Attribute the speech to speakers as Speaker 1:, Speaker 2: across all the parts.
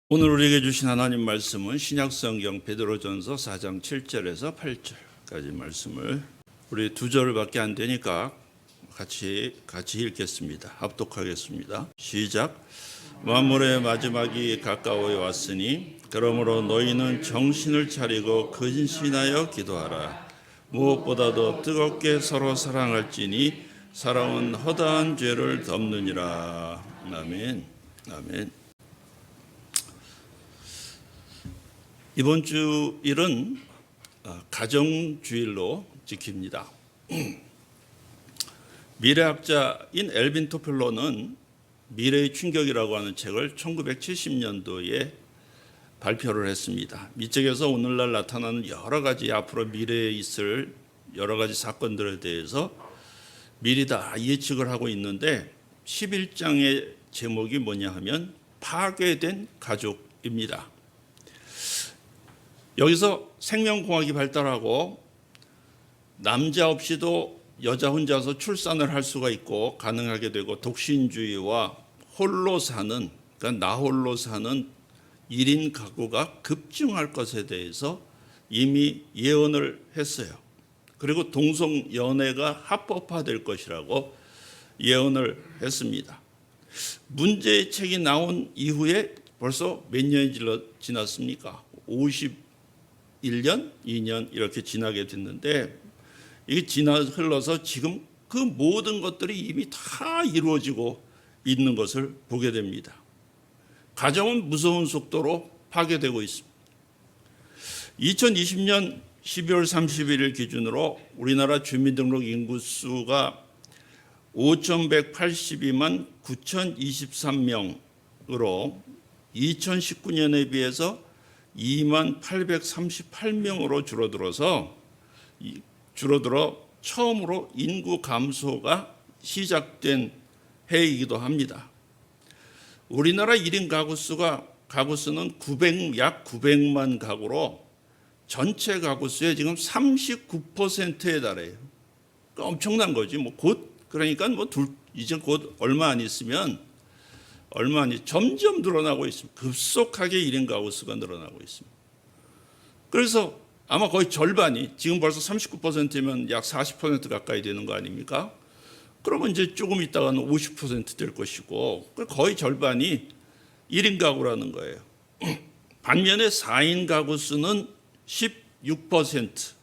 Speaker 1: 오늘 우리에게 주신 하나님 말씀은 신약성경 베드로전서 4장 7절에서 8절까지 말씀을 우리 두 절밖에 안 되니까 같이 읽겠습니다. 합독하겠습니다. 시작. 만물의 마지막이 가까워 왔으니 그러므로 너희는 정신을 차리고 근신하여 기도하라. 무엇보다도 뜨겁게 서로 사랑할지니 사랑은 허다한 죄를 덮느니라. 아멘. 아멘. 이번 주 일은 가정주일로 지킵니다. 미래학자인 엘빈 토펠러는 미래의 충격이라고 하는 책을 1970년도에 발표를 했습니다. 이 책에서 오늘날 나타나는 여러 가지 앞으로 미래에 있을 여러 가지 사건들에 대해서 미리 다 예측을 하고 있는데 11장의 제목이 뭐냐 하면 파괴된 가족입니다. 여기서 생명공학이 발달하고 남자 없이도 여자 혼자서 출산을 할 수가 있고 가능하게 되고 독신주의와 홀로 사는, 그러니까 나 홀로 사는 1인 가구가 급증할 것에 대해서 이미 예언을 했어요. 그리고 동성연애가 합법화될 것이라고 예언을 했습니다. 문제의 책이 나온 이후에 벌써 몇 년이 지났습니까? 51년, 2년 이렇게 지나게 됐는데 이게 흘러서 지금 그 모든 것들이 이미 다 이루어지고 있는 것을 보게 됩니다. 가정은 무서운 속도로 파괴되고 있습니다. 2020년 12월 31일 기준으로 우리나라 주민등록 인구수가 5,182만 9,023명으로 2019년에 비해서 2만 838명으로 줄어들어 처음으로 인구 감소가 시작된 해이기도 합니다. 우리나라 1인 가구수는 약 900만 가구로 전체 가구수의 지금 39%에 달해요. 그러니까 엄청난 거지. 그러니까 이제 곧 얼마 안 있으면 점점 늘어나고 있습니다. 급속하게 1인 가구 수가 늘어나고 있습니다. 그래서 아마 거의 절반이, 지금 벌써 39%면 약 40% 가까이 되는 거 아닙니까? 그러면 이제 조금 있다가는 50% 될 것이고 거의 절반이 1인 가구라는 거예요. 반면에 4인 가구 수는 16%,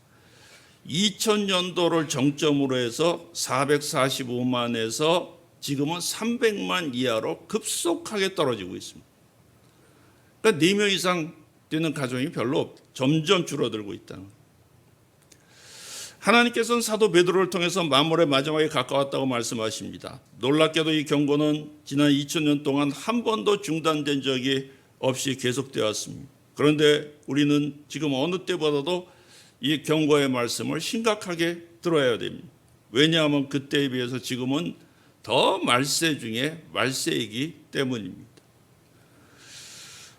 Speaker 1: 2000년도를 정점으로 해서 445만에서 지금은 300만 이하로 급속하게 떨어지고 있습니다. 그러니까 4명 이상 되는 가정이 점점 줄어들고 있다는 거예요. 하나님께서는 사도 베드로를 통해서 만물의 마지막에 가까웠다고 말씀하십니다. 놀랍게도 이 경고는 지난 2000년 동안 한 번도 중단된 적이 없이 계속되어 왔습니다. 그런데 우리는 지금 어느 때보다도 이 경고의 말씀을 심각하게 들어야 됩니다. 왜냐하면 그때에 비해서 지금은 더 말세 중에 말세이기 때문입니다.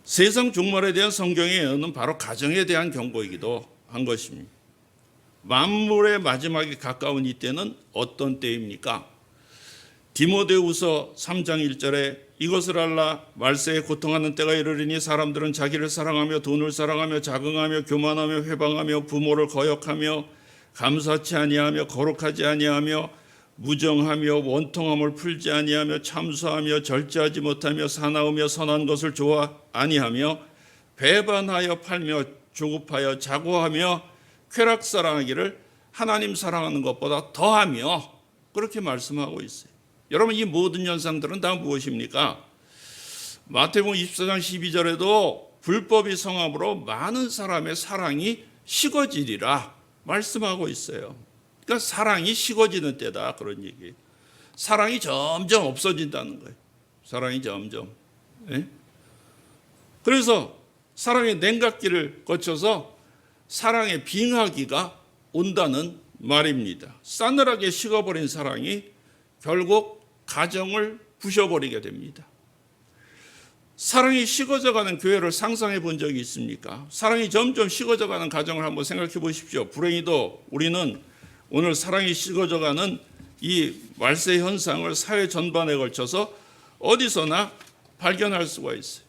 Speaker 1: 세상 종말에 대한 성경의 예언은 바로 가정에 대한 경고이기도 한 것입니다. 만물의 마지막에 가까운 이때는 어떤 때입니까? 디모데후서 3장 1절에 이것을 알라 말세에 고통하는 때가 이르리니 사람들은 자기를 사랑하며 돈을 사랑하며 자긍하며 교만하며 회방하며 부모를 거역하며 감사치 아니하며 거룩하지 아니하며 무정하며 원통함을 풀지 아니하며 참수하며 절제하지 못하며 사나우며 선한 것을 좋아 아니하며 배반하여 팔며 조급하여 자고하며 쾌락 사랑하기를 하나님 사랑하는 것보다 더하며 그렇게 말씀하고 있어요. 여러분, 이 모든 현상들은 다 무엇입니까? 마태복음 24장 12절에도 불법이 성함으로 많은 사람의 사랑이 식어지리라 말씀하고 있어요. 그러니까 사랑이 식어지는 때다, 그런 얘기예요. 사랑이 점점 없어진다는 거예요. 사랑이 점점. 예? 그래서 사랑의 냉각기를 거쳐서 사랑의 빙하기가 온다는 말입니다. 싸늘하게 식어버린 사랑이 결국 가정을 부셔버리게 됩니다. 사랑이 식어져가는 교회를 상상해 본 적이 있습니까? 사랑이 점점 식어져가는 가정을 한번 생각해 보십시오. 불행히도 우리는 오늘 사랑이 식어져가는 이 말세 현상을 사회 전반에 걸쳐서 어디서나 발견할 수가 있어요.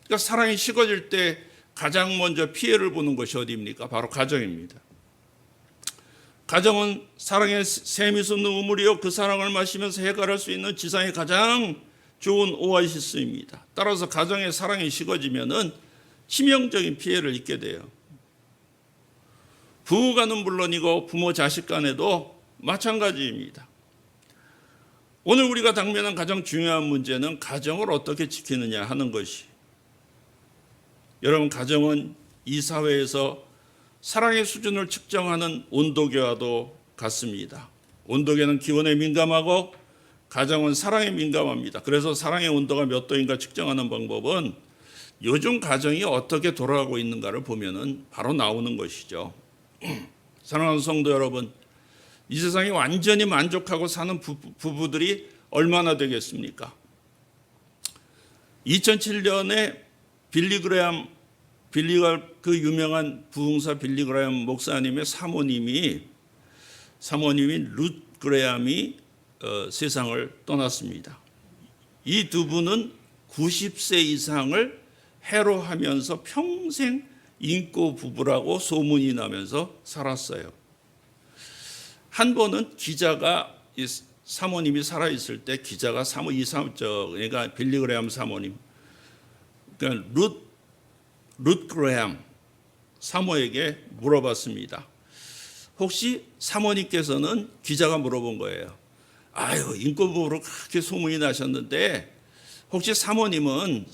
Speaker 1: 그러니까 사랑이 식어질 때 가장 먼저 피해를 보는 것이 어디입니까? 바로 가정입니다. 가정은 사랑의 샘이 솟는 우물이요, 그 사랑을 마시면서 해결할 수 있는 지상의 가장 좋은 오아시스입니다. 따라서 가정의 사랑이 식어지면은 치명적인 피해를 입게 돼요. 부부간은 물론이고 부모 자식 간에도 마찬가지입니다. 오늘 우리가 당면한 가장 중요한 문제는 가정을 어떻게 지키느냐 하는 것이, 여러분, 가정은 이 사회에서 사랑의 수준을 측정하는 온도계와도 같습니다. 온도계는 기온에 민감하고 가정은 사랑에 민감합니다. 그래서 사랑의 온도가 몇 도인가 측정하는 방법은 요즘 가정이 어떻게 돌아가고 있는가를 보면은 바로 나오는 것이죠. 사랑하는 성도 여러분, 이 세상에 완전히 만족하고 사는 부부들이 얼마나 되겠습니까? 2007년에 그 유명한 부흥사 빌리 그레함 목사님의 사모님이 룻 그레함이 세상을 떠났습니다. 이 두 분은 90세 이상을 해로하면서 평생 인고 부부라고 소문이 나면서 살았어요. 한 번은 기자가, 이 사모님이 살아있을 때 기자가 그러니까 빌리 그레함 사모님, 그러니까 룻 그레함 사모에게 물어봤습니다. 혹시 사모님께서는, 기자가 물어본 거예요. 아유, 인권부부로 그렇게 소문이 나셨는데 혹시 사모님은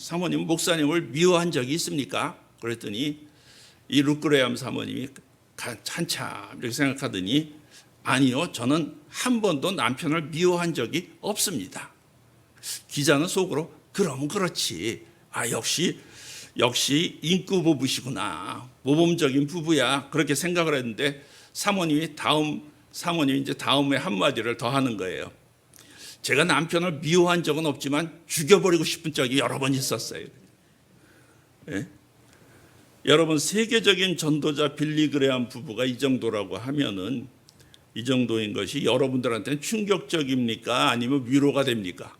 Speaker 1: 목사님을 미워한 적이 있습니까? 그랬더니 이 룻 그레함 사모님이 한참 이렇게 생각하더니, 아니요, 저는 한 번도 남편을 미워한 적이 없습니다. 기자는 속으로, 그럼 그렇지. 역시 인구 부부시구나. 모범적인 부부야. 그렇게 생각을 했는데 사모님이 이제 다음에 한마디를 더 하는 거예요. 제가 남편을 미워한 적은 없지만 죽여버리고 싶은 적이 여러 번 있었어요. 네? 여러분, 세계적인 전도자 빌리 그레함 부부가 이 정도라고 하면은, 이 정도인 것이 여러분들한테는 충격적입니까? 아니면 위로가 됩니까?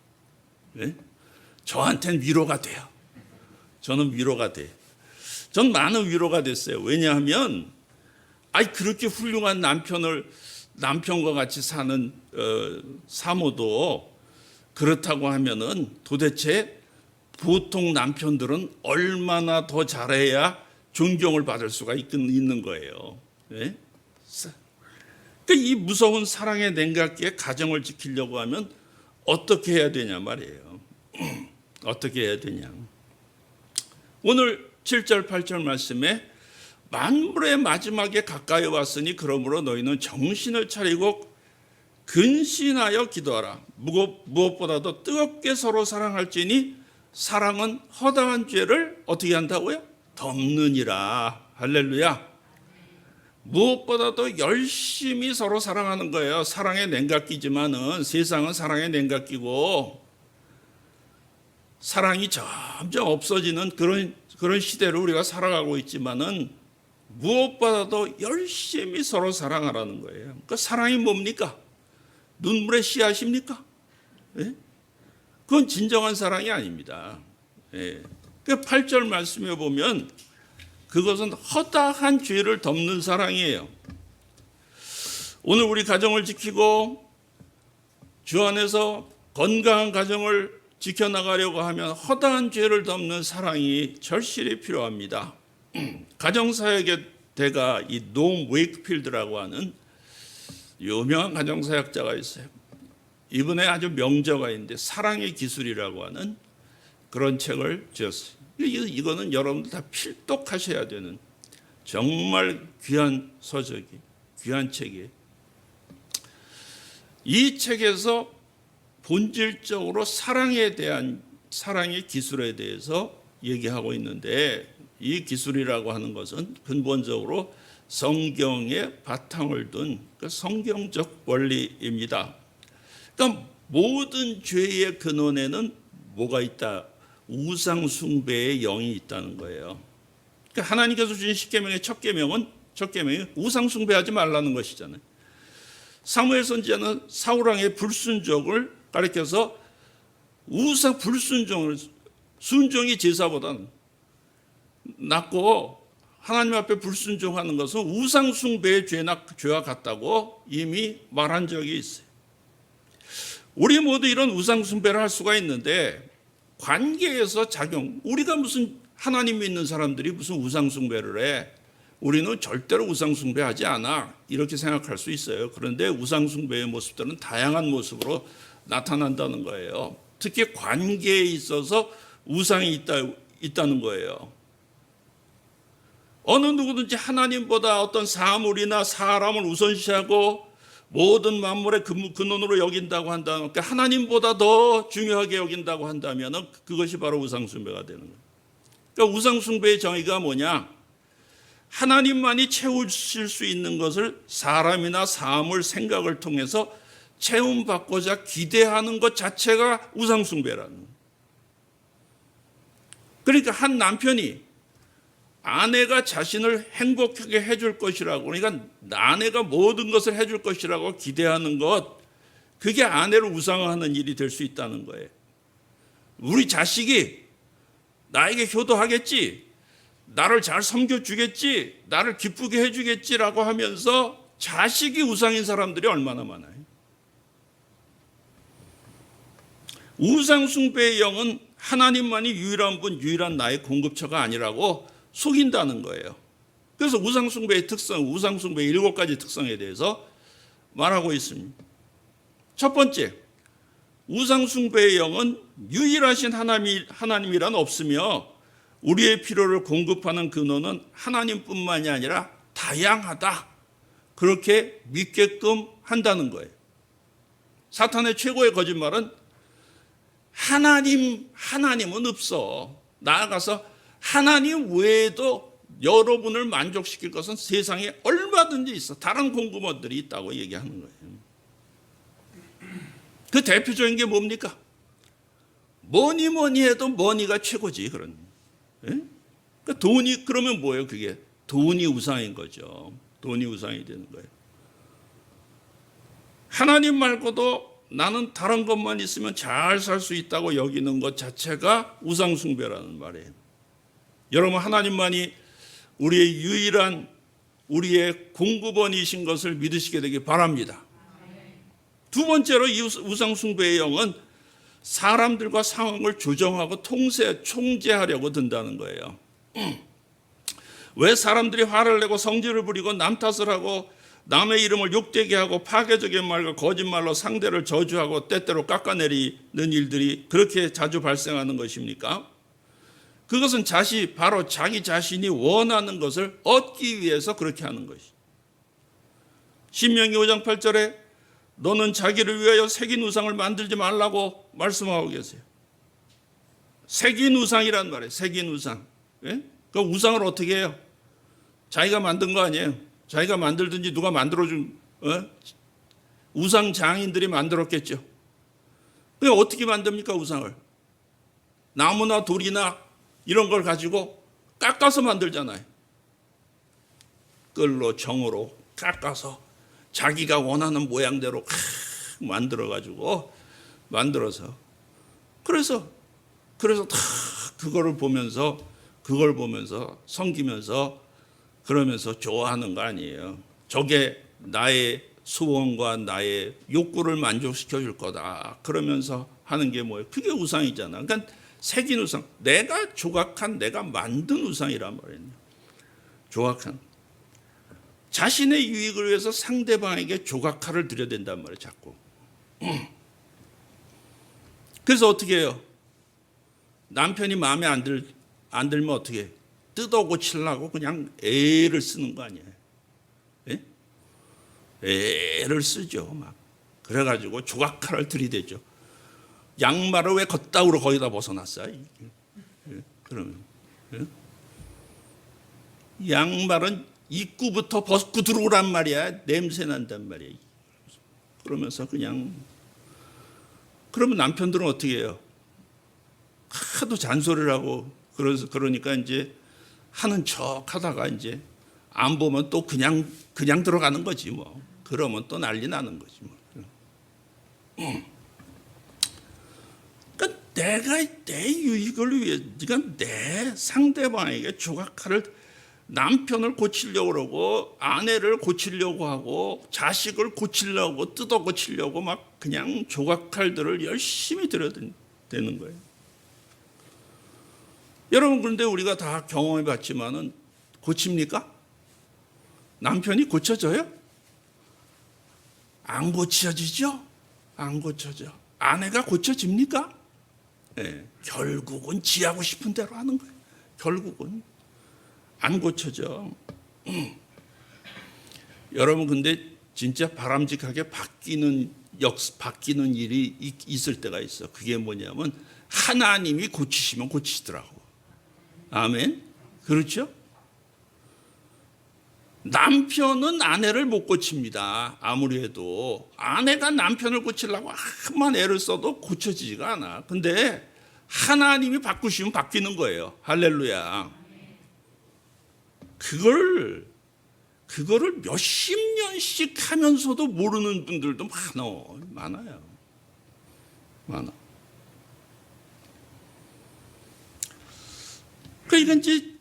Speaker 1: 네? 저한테는 위로가 돼요. 저는 위로가 돼요. 전 많은 위로가 됐어요. 왜냐하면 그렇게 훌륭한 남편과 같이 사는 사모도 그렇다고 하면은 도대체 보통 남편들은 얼마나 더 잘해야 존경을 받을 수가 있는 거예요. 네? 그러니까 이 무서운 사랑의 냉각기에 가정을 지키려고 하면 어떻게 해야 되냐 말이에요. 어떻게 해야 되냐. 오늘 7절 8절 말씀에 만물의 마지막에 가까이 왔으니 그러므로 너희는 정신을 차리고 근신하여 기도하라. 무엇보다도 뜨겁게 서로 사랑할지니 사랑은 허다한 죄를 어떻게 한다고요? 덮느니라. 할렐루야. 무엇보다도 열심히 서로 사랑하는 거예요. 사랑의 냉각기지만은, 세상은 사랑의 냉각기고 사랑이 점점 없어지는 그런 시대를 우리가 살아가고 있지만은, 무엇보다도 열심히 서로 사랑하라는 거예요. 그러니까 사랑이 뭡니까? 눈물의 씨앗입니까? 예? 그건 진정한 사랑이 아닙니다. 예. 그 8절 말씀에 보면 그것은 허다한 죄를 덮는 사랑이에요. 오늘 우리 가정을 지키고 주 안에서 건강한 가정을 지켜나가려고 하면 허다한 죄를 덮는 사랑이 절실히 필요합니다. 가정사역의 대가 이 노 웨이크필드라고 하는 유명한 가정사역자가 있어요. 이분의 아주 명저가 있는데 사랑의 기술이라고 하는 그런 책을 지었어요. 이거는 여러분들 다 필독하셔야 되는 정말 귀한 서적이, 귀한 책이에요. 이 책에서 본질적으로 사랑에 대한, 사랑의 기술에 대해서 얘기하고 있는데, 이 기술이라고 하는 것은 근본적으로 성경에 바탕을 둔 성경적 원리입니다. 그러니까 모든 죄의 근원에는 뭐가 있다? 우상 숭배의 영이 있다는 거예요. 그러니까 하나님께서 주신 십계명의 첫 계명이 우상 숭배하지 말라는 것이잖아요. 사무엘 선지자는 사울 왕의 불순종을 가리켜서 불순종을, 순종이 제사보다는 낳고 하나님 앞에 불순종하는 것은 우상 숭배의 죄와 같다고 이미 말한 적이 있어요. 우리 모두 이런 우상 숭배를 할 수가 있는데 관계에서 우리가 무슨 하나님 믿는 사람들이 무슨 우상 숭배를 해? 우리는 절대로 우상 숭배하지 않아. 이렇게 생각할 수 있어요. 그런데 우상 숭배의 모습들은 다양한 모습으로 나타난다는 거예요. 특히 관계에 있어서 우상이 있다는 거예요. 어느 누구든지 하나님보다 어떤 사물이나 사람을 우선시하고 모든 만물의 근원으로 여긴다고 한다면, 그러니까 하나님보다 더 중요하게 여긴다고 한다면 그것이 바로 우상숭배가 되는 거예요. 그러니까 우상숭배의 정의가 뭐냐? 하나님만이 채우실 수 있는 것을 사람이나 사물, 생각을 통해서 채움받고자 기대하는 것 자체가 우상숭배라는 거예요. 그러니까 한 남편이 아내가 자신을 행복하게 해줄 것이라고, 그러니까 아내가 모든 것을 해줄 것이라고 기대하는 것, 그게 아내를 우상화하는 일이 될 수 있다는 거예요. 우리 자식이 나에게 효도하겠지, 나를 잘 섬겨주겠지, 나를 기쁘게 해주겠지라고 하면서 자식이 우상인 사람들이 얼마나 많아요. 우상숭배의 영은 하나님만이 유일한 분, 유일한 나의 공급처가 아니라고 속인다는 거예요. 그래서 우상숭배의 특성, 우상숭배의 7가지 특성에 대해서 말하고 있습니다. 첫 번째, 우상숭배의 영은 유일하신 하나님이란 없으며 우리의 필요를 공급하는 근원은 하나님뿐만이 아니라 다양하다. 그렇게 믿게끔 한다는 거예요. 사탄의 최고의 거짓말은 하나님은 없어. 나아가서 하나님 외에도 여러분을 만족시킬 것은 세상에 얼마든지 있어. 다른 공급원들이 있다고 얘기하는 거예요. 그 대표적인 게 뭡니까? 뭐니 해도 머니가 최고지. 그런. 그러니까 돈이, 그러면 뭐예요? 그게 돈이 우상인 거죠. 돈이 우상이 되는 거예요. 하나님 말고도 나는 다른 것만 있으면 잘 살 수 있다고 여기는 것 자체가 우상숭배라는 말이에요. 여러분, 하나님만이 우리의 유일한, 우리의 공급원이신 것을 믿으시게 되길 바랍니다. 두 번째로 이 우상숭배의 영은 사람들과 상황을 조정하고 총재하려고 든다는 거예요. 왜 사람들이 화를 내고 성질을 부리고 남 탓을 하고 남의 이름을 욕되게 하고 파괴적인 말과 거짓말로 상대를 저주하고 때때로 깎아내리는 일들이 그렇게 자주 발생하는 것입니까? 그것은 바로 자기 자신이 원하는 것을 얻기 위해서 그렇게 하는 것이죠. 신명기 5장 8절에 너는 자기를 위하여 새긴 우상을 만들지 말라고 말씀하고 계세요. 새긴 우상이란 말이에요. 새긴 우상. 예? 그 우상을 어떻게 해요? 자기가 만든 거 아니에요. 자기가 만들든지 누가 만들어준 우상 장인들이 만들었겠죠. 그게 어떻게 만듭니까, 우상을? 나무나 돌이나 이런 걸 가지고 깎아서 만들잖아요. 끌로 정으로 깎아서 자기가 원하는 모양대로 만들어서 그래서 다 그걸 보면서 섬기면서 그러면서 좋아하는 거 아니에요. 저게 나의 소원과 나의 욕구를 만족시켜 줄 거다. 그러면서 하는 게 뭐예요? 그게 우상이잖아. 그러니까 새긴 우상, 내가 조각한, 내가 만든 우상이란 말이에요. 조각한. 자신의 유익을 위해서 상대방에게 조각칼을 들여야 된단 말이에요. 자꾸. 그래서 어떻게 해요? 남편이 마음에 안 들면 어떻게 해요? 뜯어 고치려고 그냥 애를 쓰는 거 아니에요? 예? 애를 쓰죠. 막. 그래가지고 조각칼을 들이대죠. 양말을 왜 겉다구로 거기다 벗어놨어요? 예? 그러면. 예? 양말은 입구부터 벗고 들어오란 말이야. 냄새 난단 말이야. 그러면서 그러면 남편들은 어떻게 해요? 하도 잔소리를 하고 그러니까 이제 하는 척 하다가 이제 안 보면 또 그냥 들어가는 거지 뭐. 그러면 또 난리 나는 거지 뭐. 그러니까 내가 내 유익을 위해, 그러니까 내 상대방에게 조각칼을, 남편을 고치려고 그러고 아내를 고치려고 하고 자식을 고치려고 뜯어 고치려고 막 그냥 조각칼들을 열심히 들여대는 거예요. 여러분, 그런데 우리가 다 경험해 봤지만은 고칩니까? 남편이 고쳐져요? 안 고쳐지죠? 안 고쳐져. 아내가 고쳐집니까? 네, 결국은 지하고 싶은 대로 하는 거예요. 결국은 안 고쳐져. 여러분, 근데 진짜 바람직하게 바뀌는 일이 있을 때가 있어. 그게 뭐냐면 하나님이 고치시면 고치시더라고. 아멘. 그렇죠? 남편은 아내를 못 고칩니다. 아무리 해도 아내가 남편을 고치려고 한만 애를 써도 고쳐지지가 않아. 근데 하나님이 바꾸시면 바뀌는 거예요. 할렐루야. 그거를 몇십 년씩 하면서도 모르는 분들도 많아요. 많아. 그러니까 이제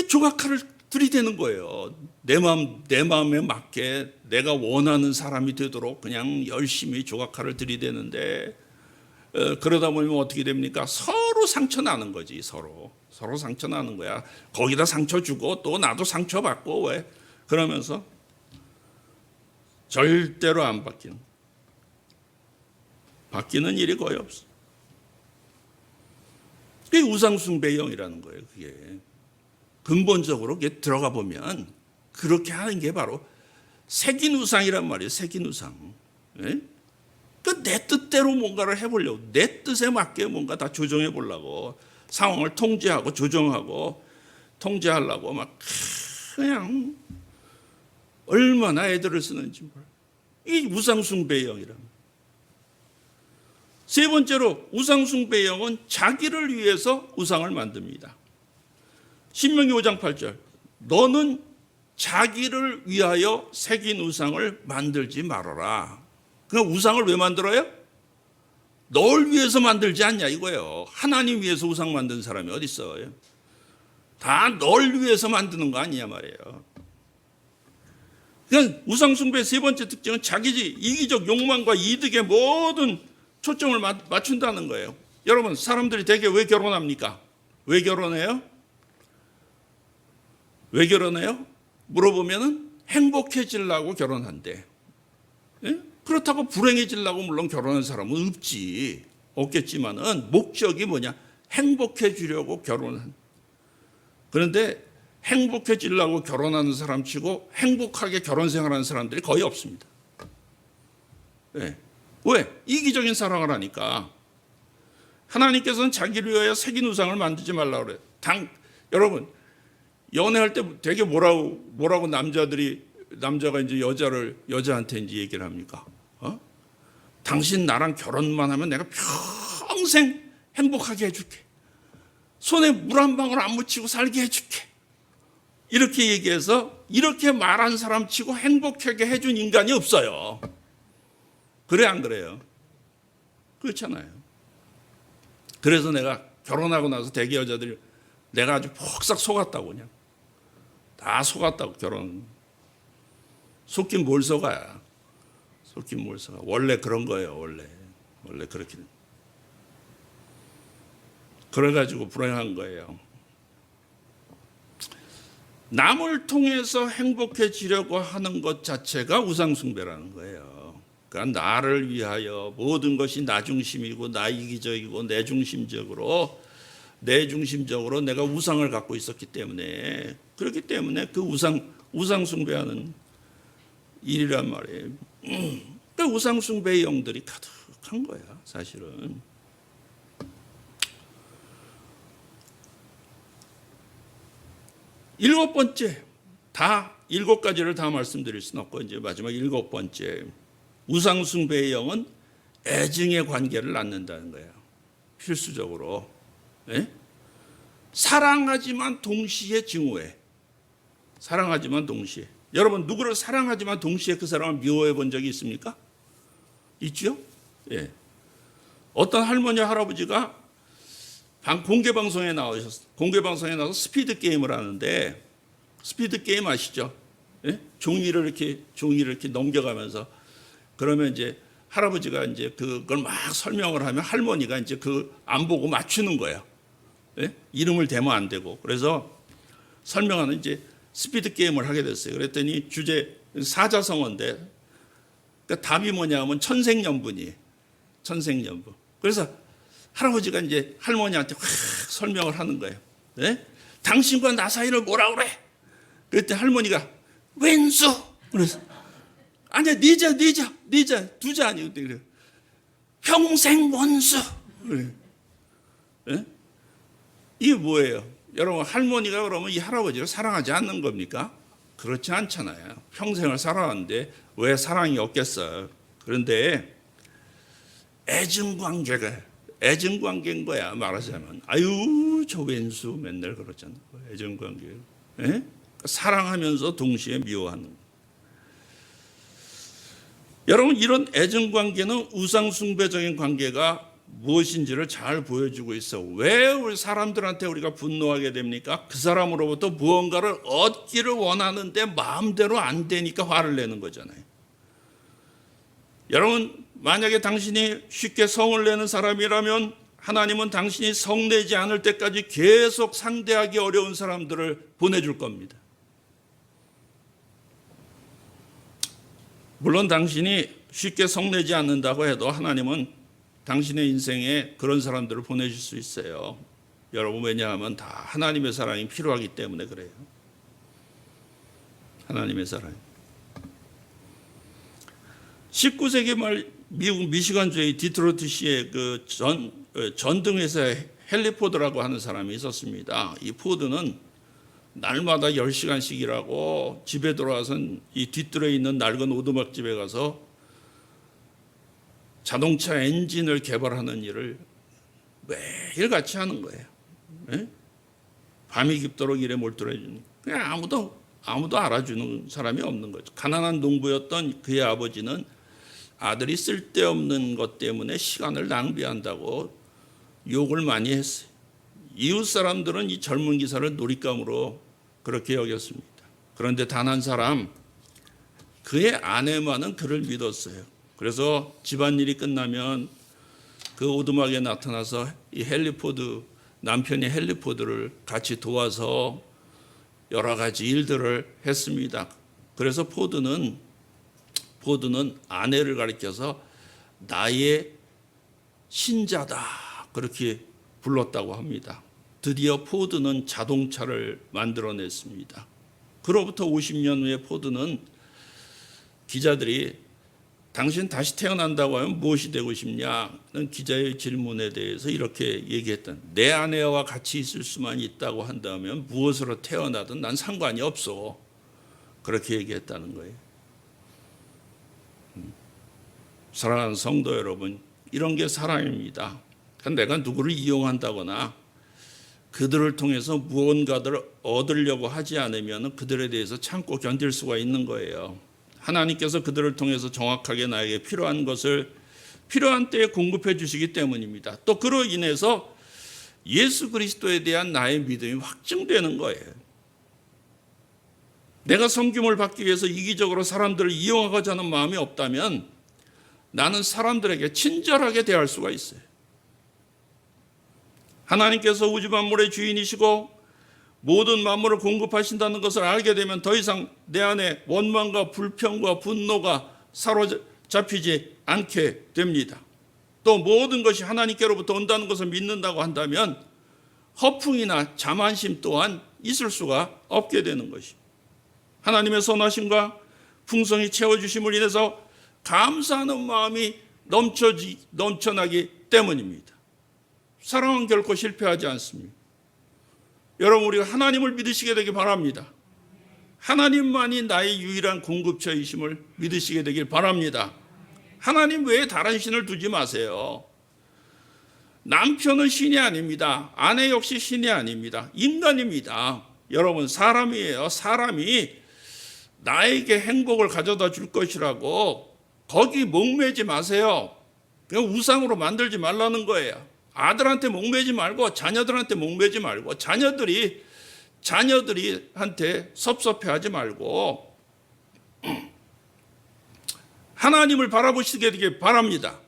Speaker 1: 조각칼을 들이대는 거예요. 내 마음에 맞게 내가 원하는 사람이 되도록 그냥 열심히 조각칼을 들이대는데, 그러다 보면 어떻게 됩니까? 서로 상처 나는 거지. 서로 상처 나는 거야. 거기다 상처 주고 또 나도 상처 받고, 왜? 그러면서 절대로 안 바뀌는 일이 거의 없어. 그게 우상숭배형이라는 거예요. 그게 근본적으로 그게 들어가 보면 그렇게 하는 게 바로 새긴 우상이란 말이에요. 새긴 우상. 예? 내 뜻대로 뭔가를 해보려고, 내 뜻에 맞게 뭔가 다 조정해 보려고, 상황을 통제하고 조정하고 통제하려고 막 그냥 얼마나 애들을 쓰는지 몰라. 이 우상숭배형이란. 세 번째로 우상숭배형은 자기를 위해서 우상을 만듭니다. 신명기 5장 8절. 너는 자기를 위하여 새긴 우상을 만들지 말아라. 그럼 우상을 왜 만들어요? 널 위해서 만들지 않냐 이거예요. 하나님 위해서 우상 만든 사람이 어디 있어요? 다 널 위해서 만드는 거 아니냐 말이에요. 그냥 우상 숭배의 세 번째 특징은 자기지 이기적 욕망과 이득에 모든 초점을 맞춘다는 거예요. 여러분, 사람들이 대개 왜 결혼합니까? 왜 결혼해요? 왜 결혼해요? 물어보면은 행복해지려고 결혼한대. 예? 그렇다고 불행해지려고 물론 결혼한 사람은 없겠지만은 목적이 뭐냐? 행복해지려고 결혼한. 그런데 행복해지려고 결혼하는 사람 치고 행복하게 결혼 생활하는 사람들이 거의 없습니다. 네. 왜? 이기적인 사랑을 하니까. 하나님께서는 자기를 위하여 새긴 우상을 만들지 말라고 그래요. 여러분, 연애할 때 되게 뭐라고 남자가 이제 여자한테 이제 얘기를 합니까? 당신 나랑 결혼만 하면 내가 평생 행복하게 해줄게. 손에 물 한 방울 안 묻히고 살게 해줄게. 이렇게 얘기해서 이렇게 말한 사람 치고 행복하게 해준 인간이 없어요. 그래 안 그래요? 그렇잖아요. 그래서 내가 결혼하고 나서 대개 여자들이 내가 아주 폭삭 속았다고 그냥. 다 속았다고 결혼. 속긴 뭘 속아야. 속긴 뭘 속아. 원래 그런 거예요. 원래 그렇게. 그래가지고 불행한 거예요. 남을 통해서 행복해지려고 하는 것 자체가 우상숭배라는 거예요. 그러니까 나를 위하여 모든 것이 나 중심이고 나 이기적이고 내 중심적으로 내가 우상을 갖고 있었기 때문에, 그렇기 때문에 그 우상숭배하는 일이란 말이에요. 그러니까 우상숭배의 영들이 가득한 거야, 사실은. 일곱 번째, 다 7가지를 다 말씀드릴 수는 없고 이제 마지막 7번째, 우상숭배의 영은 애증의 관계를 낳는다는 거예요. 필수적으로. 네? 사랑하지만 동시에 증오해. 사랑하지만 동시에. 여러분, 누구를 사랑하지만 동시에 그 사람을 미워해 본 적이 있습니까? 있죠? 예. 어떤 할머니 할아버지가 공개 방송에 나오셨어요. 공개 방송에 나와서 스피드 게임을 하는데, 스피드 게임 아시죠? 예? 종이를 이렇게 넘겨가면서, 그러면 이제 할아버지가 이제 그걸 막 설명을 하면 할머니가 이제 그 안 보고 맞추는 거예요. 예? 이름을 대면 안 되고. 그래서 설명하는 이제 스피드 게임을 하게 됐어요. 그랬더니 주제 사자성어인데, 그러니까 답이 뭐냐면 천생연분이에요. 천생연분. 그래서 할아버지가 이제 할머니한테 확 설명을 하는 거예요. 네? 당신과 나 사이를 뭐라 그래? 그랬더니 할머니가 왼수. 그래서 아니야, 니자 두자 아니고 그래. 평생 원수. 그래. 네? 이게 뭐예요? 여러분, 할머니가 그러면 이 할아버지를 사랑하지 않는 겁니까? 그렇지 않잖아요. 평생을 살아왔는데 왜 사랑이 없겠어요? 그런데 애증관계인 거야. 말하자면 아유 저 왼수 맨날 그러잖아. 애증관계. 예? 사랑하면서 동시에 미워하는 거. 여러분, 이런 애증관계는 우상숭배적인 관계가 무엇인지를 잘 보여주고 있어. 왜 우리 사람들한테 우리가 분노하게 됩니까? 그 사람으로부터 무언가를 얻기를 원하는데 마음대로 안 되니까 화를 내는 거잖아요. 여러분, 만약에 당신이 쉽게 성을 내는 사람이라면 하나님은 당신이 성내지 않을 때까지 계속 상대하기 어려운 사람들을 보내줄 겁니다. 물론 당신이 쉽게 성내지 않는다고 해도 하나님은 당신의 인생에 그런 사람들을 보내실 수 있어요. 여러분, 왜냐하면 다 하나님의 사랑이 필요하기 때문에 그래요. 하나님의 사랑. 19세기 말 미국 미시간주의 디트로이트시의 그 전등회사의 헨리 포드라고 하는 사람이 있었습니다. 이 포드는 날마다 10시간씩 일하고 집에 돌아와서는 이 뒷뜰에 있는 낡은 오두막집에 가서 자동차 엔진을 개발하는 일을 매일 같이 하는 거예요. 네? 밤이 깊도록 일에 몰두해주는. 그냥 아무도 알아주는 사람이 없는 거죠. 가난한 농부였던 그의 아버지는 아들이 쓸데없는 것 때문에 시간을 낭비한다고 욕을 많이 했어요. 이웃 사람들은 이 젊은 기사를 놀잇감으로 그렇게 여겼습니다. 그런데 단 한 사람, 그의 아내만은 그를 믿었어요. 그래서 집안일이 끝나면 그 오두막에 나타나서 이 남편이 헨리 포드를 같이 도와서 여러 가지 일들을 했습니다. 그래서 포드는 아내를 가리켜서 나의 신자다 그렇게 불렀다고 합니다. 드디어 포드는 자동차를 만들어냈습니다. 그로부터 50년 후에 포드는 기자들이 당신 다시 태어난다고 하면 무엇이 되고 싶냐는 기자의 질문에 대해서 이렇게 얘기했다. 내 아내와 같이 있을 수만 있다고 한다면 무엇으로 태어나든 난 상관이 없어. 그렇게 얘기했다는 거예요. 사랑하는 성도 여러분, 이런 게 사랑입니다. 내가 누구를 이용한다거나 그들을 통해서 무언가를 얻으려고 하지 않으면 그들에 대해서 참고 견딜 수가 있는 거예요. 하나님께서 그들을 통해서 정확하게 나에게 필요한 것을 필요한 때에 공급해 주시기 때문입니다. 또 그로 인해서 예수 그리스도에 대한 나의 믿음이 확증되는 거예요. 내가 섬김을 받기 위해서 이기적으로 사람들을 이용하고자 하는 마음이 없다면 나는 사람들에게 친절하게 대할 수가 있어요. 하나님께서 우주 만물의 주인이시고 모든 만물을 공급하신다는 것을 알게 되면 더 이상 내 안에 원망과 불평과 분노가 사로잡히지 않게 됩니다. 또 모든 것이 하나님께로부터 온다는 것을 믿는다고 한다면 허풍이나 자만심 또한 있을 수가 없게 되는 것입니다. 하나님의 선하심과 풍성히 채워주심을 인해서 감사하는 마음이 넘쳐나기 때문입니다. 사랑은 결코 실패하지 않습니다. 여러분, 우리가 하나님을 믿으시게 되길 바랍니다. 하나님만이 나의 유일한 공급처이심을 믿으시게 되길 바랍니다. 하나님 외에 다른 신을 두지 마세요. 남편은 신이 아닙니다. 아내 역시 신이 아닙니다. 인간입니다. 여러분, 사람이에요. 사람이 나에게 행복을 가져다 줄 것이라고 거기 목매지 마세요. 그냥 우상으로 만들지 말라는 거예요. 아들한테 목매지 말고 자녀들한테 목매지 말고 자녀들이한테 섭섭해하지 말고 하나님을 바라보시게 되길 바랍니다.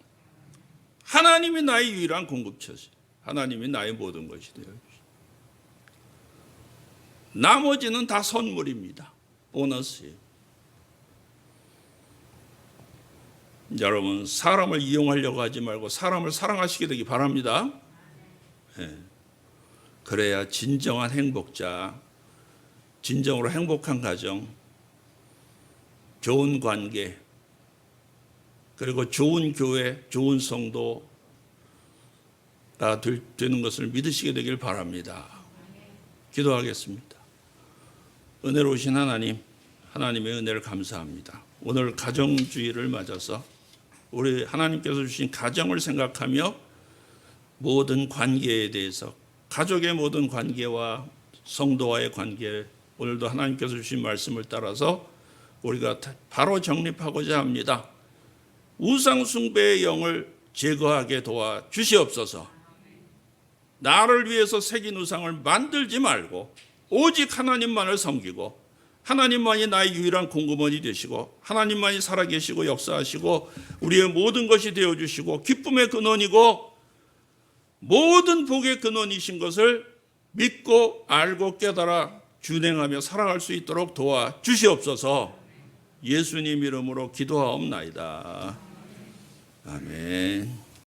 Speaker 1: 하나님이 나의 유일한 공급처시, 하나님이 나의 모든 것이 되어 주십시오. 나머지는 다 선물입니다. 보너스예요. 여러분, 사람을 이용하려고 하지 말고 사람을 사랑하시게 되기 바랍니다. 네. 그래야 진정한 행복자, 진정으로 행복한 가정, 좋은 관계, 그리고 좋은 교회, 좋은 성도가 되는 것을 믿으시게 되길 바랍니다. 기도하겠습니다. 은혜로우신 하나님, 하나님의 은혜를 감사합니다. 오늘 가정주의를 맞아서 우리 하나님께서 주신 가정을 생각하며 모든 관계에 대해서, 가족의 모든 관계와 성도와의 관계, 오늘도 하나님께서 주신 말씀을 따라서 우리가 바로 정립하고자 합니다. 우상 숭배의 영을 제거하게 도와 주시옵소서. 나를 위해서 새긴 우상을 만들지 말고 오직 하나님만을 섬기고 하나님만이 나의 유일한 공급원이 되시고 하나님만이 살아계시고 역사하시고 우리의 모든 것이 되어주시고 기쁨의 근원이고 모든 복의 근원이신 것을 믿고 알고 깨달아 준행하며 살아갈 수 있도록 도와주시옵소서. 예수님 이름으로 기도하옵나이다. 아멘.